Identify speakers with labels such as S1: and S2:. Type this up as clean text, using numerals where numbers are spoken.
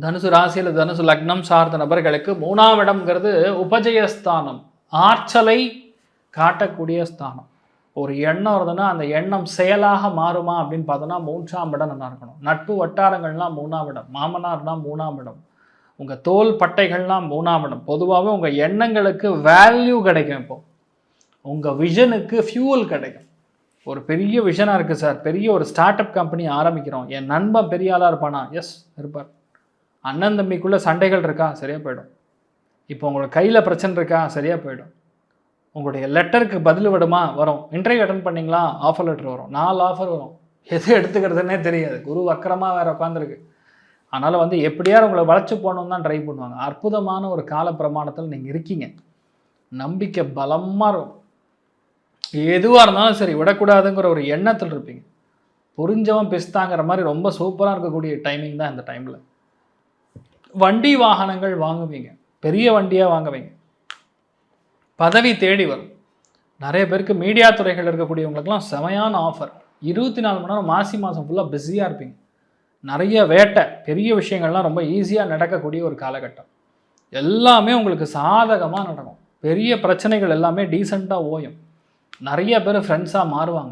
S1: தனுசு ராசியில் தனுசு லக்னம் சார்ந்த நபர்களுக்கு 3ஆம் இடம்ங்கிறது உபஜயஸ்தானம், ஆற்றலை காட்டக்கூடிய ஸ்தானம். ஒரு எண்ணம் வருதுன்னா அந்த எண்ணம் செயலாக மாறுமா அப்படின்னு பார்த்தோன்னா 3ஆம் இடம் நல்லா இருக்கணும். நட்பு வட்டாரங்கள்லாம் 3ஆம் இடம், மாமனார்னா 3ஆம் இடம், உங்கள் தோல் பட்டைகள்லாம் 3ஆம் இடம். பொதுவாகவே உங்கள் எண்ணங்களுக்கு வேல்யூ கிடைக்கும். இப்போ உங்கள் விஷனுக்கு ஃபியூவல் கிடைக்கும். ஒரு பெரிய விஷனாக இருக்குது சார், பெரிய ஒரு ஸ்டார்ட் அப் கம்பெனி ஆரம்பிக்கிறோம், என் நண்பன் பெரிய ஆளாக இருப்பானா? எஸ், இருப்பார். அண்ணன் தம்பிக்குள்ளே சண்டைகள் இருக்கா? சரியாக போயிடும். இப்போ உங்களுக்கு கையில் பிரச்சனை இருக்கா? சரியாக போயிடும். உங்களுடைய லெட்டருக்கு பதில் விடுமா? வரும். இன்டர்வியூ அட்டன் பண்ணிங்களா? ஆஃபர் லெட்டர் வரும். 4 ஆஃபர் வரும். எது எடுத்துக்கிறதுனே தெரியாது. குரு வக்கரமாக வேறு உட்காந்துருக்கு. அதனால் எப்படியாவது உங்களை வளைச்சி போகணுன்னு தான் ட்ரை பண்ணுவாங்க. அற்புதமான ஒரு கால பிரமாணத்தில் நீங்கள் இருக்கீங்க. நம்பிக்கை பலமாக இருக்கும். எதுவாக இருந்தாலும் சரி விடக்கூடாதுங்கிற ஒரு எண்ணத்தில் இருப்பீங்க. புரிஞ்சவன் பிஸ்தாங்கிற மாதிரி ரொம்ப சூப்பராக இருக்கக்கூடிய டைமிங் தான் இந்த டைமில். வண்டி வாகனங்கள் வாங்குவீங்க, பெரிய வண்டியாக வாங்குவீங்க, பதவி தேடி வரும். நிறைய பேருக்கு மீடியா துறைகள் இருக்கக்கூடியவங்களுக்கெல்லாம் செமையான ஆஃபர். 24 மணி நேரம் மாசி மாதம் ஃபுல்லாக பிஸியாக இருப்பீங்க. நிறைய வேட்டை, பெரிய விஷயங்கள்லாம் ரொம்ப ஈஸியாக நடக்கக்கூடிய ஒரு காலகட்டம். எல்லாமே உங்களுக்கு சாதகமாக நடக்கும். பெரிய பிரச்சனைகள் எல்லாமே டீசெண்டாக ஓயும். நிறைய பேர் ஃப்ரெண்ட்ஸாக மாறுவாங்க.